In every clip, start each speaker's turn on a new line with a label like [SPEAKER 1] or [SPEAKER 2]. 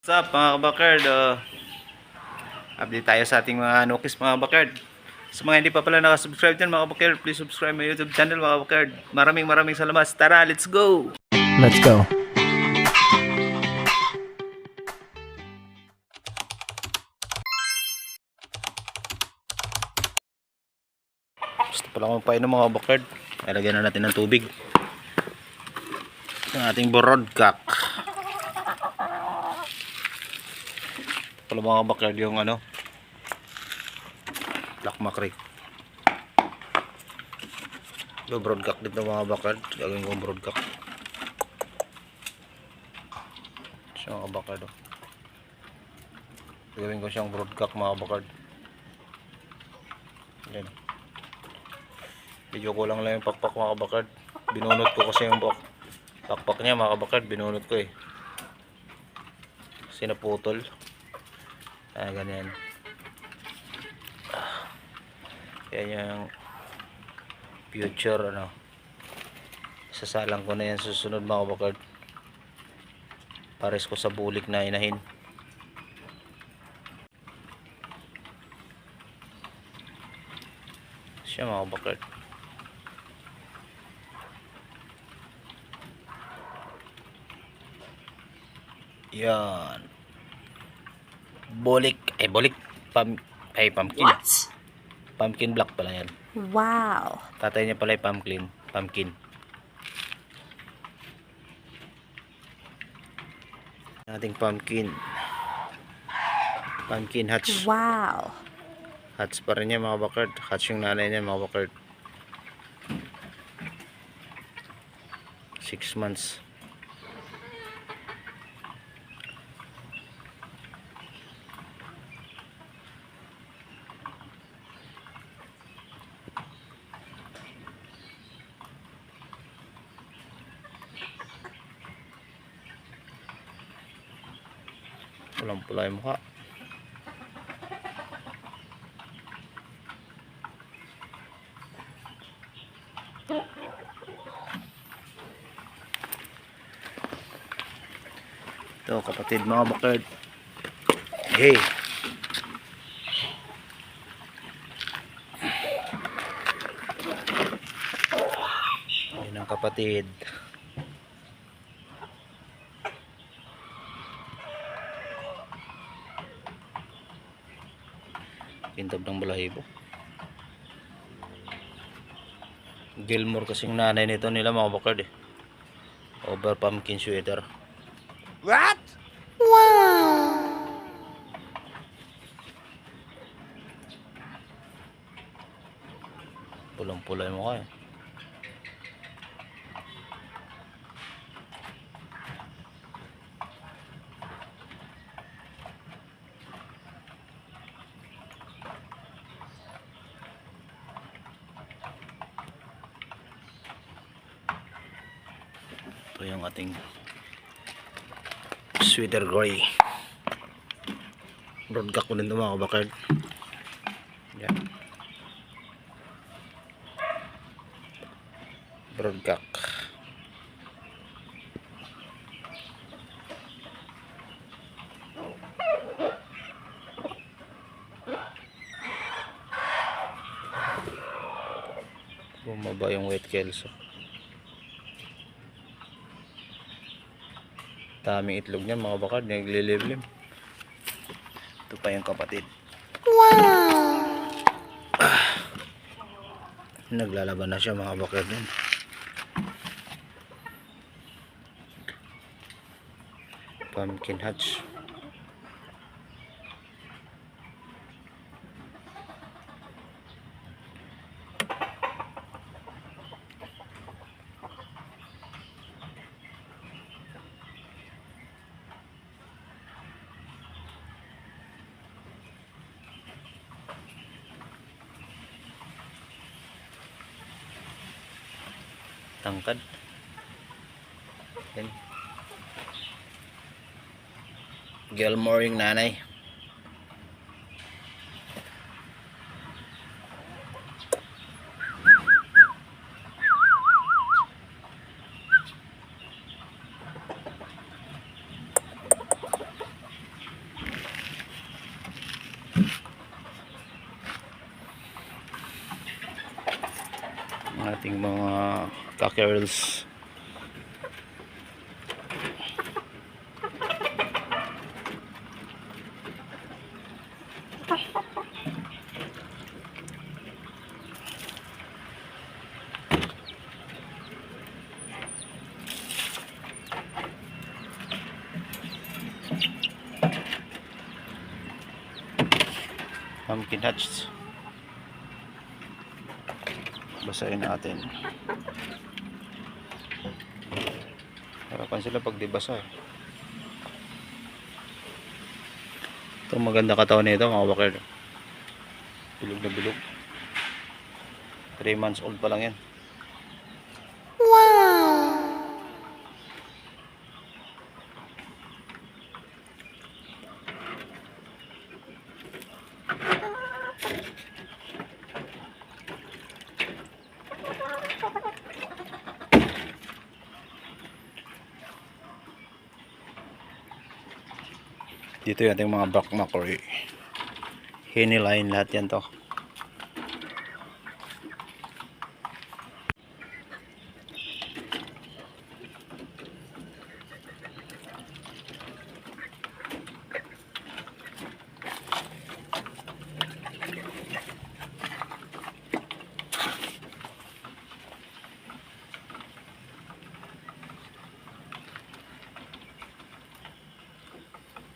[SPEAKER 1] What's up mga kabakard? Update tayo sa ating mga nukis mga kabakard. Sa mga hindi pa pala nakasubscribe dyan mga kabakard, please subscribe my YouTube channel mga kabakard. Maraming salamat. Tara, let's go!
[SPEAKER 2] Let's go.
[SPEAKER 1] Gusto pala kong painom mga kabakard. Ilagyan na natin ng tubig. Ang ating borodkak. Pala mga kabakard yung Black Macrae. Yung broadcock dito mga bakard. Gagawin ko broadcock. Siya mga bakard. Gagawin ko siyang broadcock mga bakard. Yan. Medyo kulang lang yung pakpak mga bakard. Binunot ko kasi yung pakpak niya mga bakard. Binunot ko eh. Kasi naputol. Ganyan. Yan yung future sasalang ko na yan susunod mga bakard. Pares ko sa bulik na inahin. Siya mga bakard. Yan. Bulik pumpkin.
[SPEAKER 2] What?
[SPEAKER 1] Pumpkin black pala yan.
[SPEAKER 2] Wow.
[SPEAKER 1] Tatay niya pala yung pumpkin. Ating pumpkin hatch.
[SPEAKER 2] Wow.
[SPEAKER 1] Hatch pa rin niya mga bakard. Hatch yung nanay niya mga bakard. 6 months. Pulang pula yung mukha. Ito kapatid mga bakard. Hey. Yan ang kapatid. Kintab ng balahibo. Gilmore kasing nanay nito nila mga bakard eh. Over pumpkin sweater.
[SPEAKER 2] What? Wow.
[SPEAKER 1] Pulang pula yung mukha eh. Ito yung ating sweater gray. Broadcock ko din ito mga kabakard. Yan. Broadcock. Bumaba yung white kelso. Daming itlog niyan mga bakard. Nagliliblim. Ito pa yung kapatid.
[SPEAKER 2] Wow.
[SPEAKER 1] Naglalaban na siya mga bakard din. Pumpkin hatch. Tangkad. Yan. Gilmore yung nanay. ating mga cockerels. Pumpkin hatch. Basahin natin. Harapan sila pag di basa eh. Ito maganda katawan nito mga bakir. Bilog na bilog. 3 months old pa lang yan.
[SPEAKER 2] Wow.
[SPEAKER 1] Dito yung ating mga black mackerel. Henny line lahat yan to.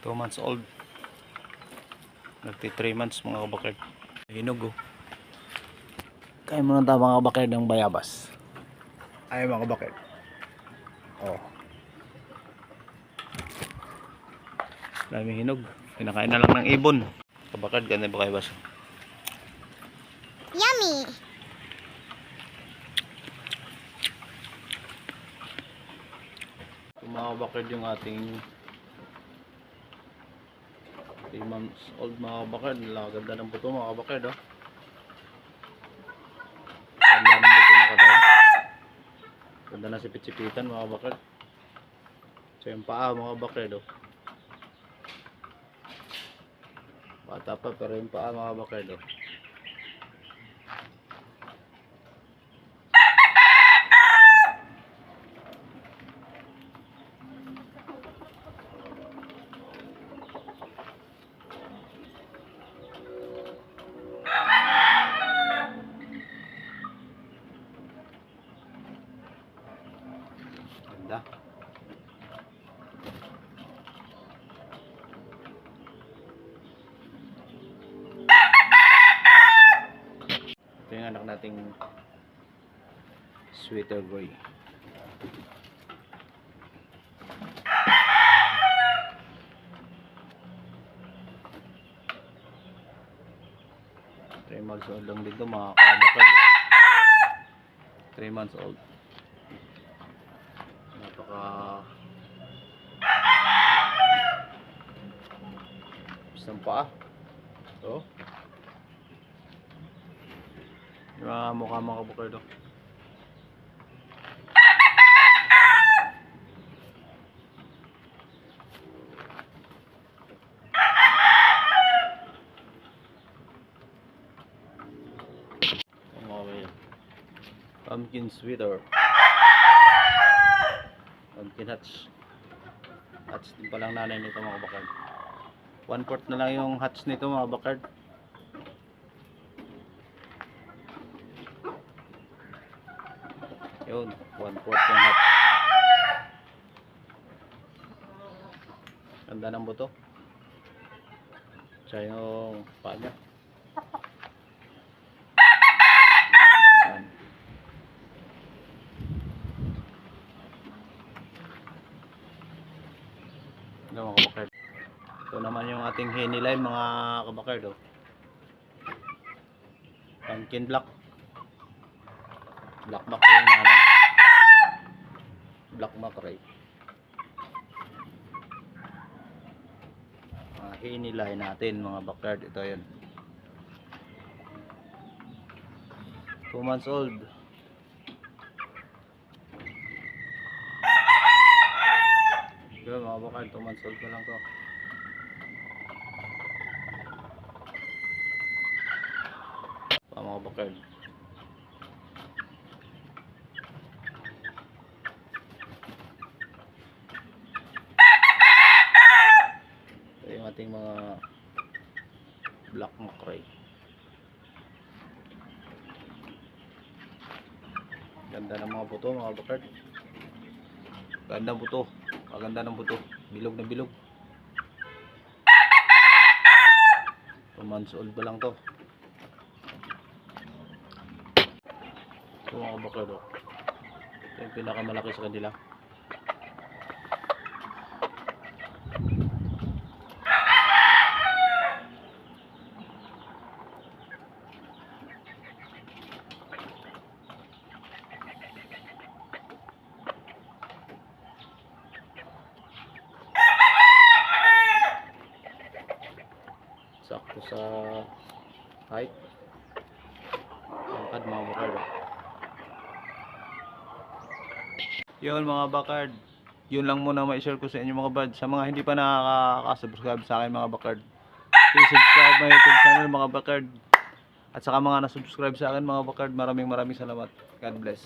[SPEAKER 1] 2 months old. Nagti 3 months mga kabakard. Hinog oh. Kaya mo nang tama mga kabakard ng bayabas. Ay mga kabakard. Oh. Daming hinog. Kinakain na lang ng ibon. Kabakard, ganda ba kayo bas?
[SPEAKER 2] Yummy.
[SPEAKER 1] Mga kabakard yung ating 3 months old mga kabakard. Ganda ng buto mga kabakard oh. Ganda ng buto na katawan. Ganda na sipit-sipitan mga kabakard. So yung paa mga kabakard oh. Bata pa pero yung paa mga kabakard oh. Ganda. Ito yung anak nating sweater gray. Three months old lang dito mga kabakard. 3 months old. Napaka isang paa. So yung mga mukha mga kabakard oh. Pumpkin sweater. Pumpkin hatch. Hatch din palang nanay nito mga kabakard. 1/4 na lang yung hatch nito mga kabakard. Yun, 1/4 yung hatch. Ganda ng buto. Siya yung paa niya. Yan. Mga kabakard. Ito naman yung ating henny line mga kabakard oh. Pumpkin black. Black mackerel na lang. Black mackerel. Henny line natin mga kabakard. Ito yun. 2 months old. Yun mga kabakard, 2 months old pa lang to. Mga kabakard. ating mga black macrae. Ganda ng mga buto mga bakard. Ganda ng buto. Maganda ng buto. Bilog na bilog. 2 months old pa lang to. Ito mga bakard. Ito yung pinakamalaki sa kanila. Sakto sa height. Angkad mga bakard. Yun mga bakard. Yun lang muna ma-share ko sa inyo mga bad. Sa mga hindi pa nakaka-subscribe sa akin mga bakard, please subscribe my YouTube channel mga bakard. At saka mga na-subscribe sa akin mga bakard, maraming salamat. God bless.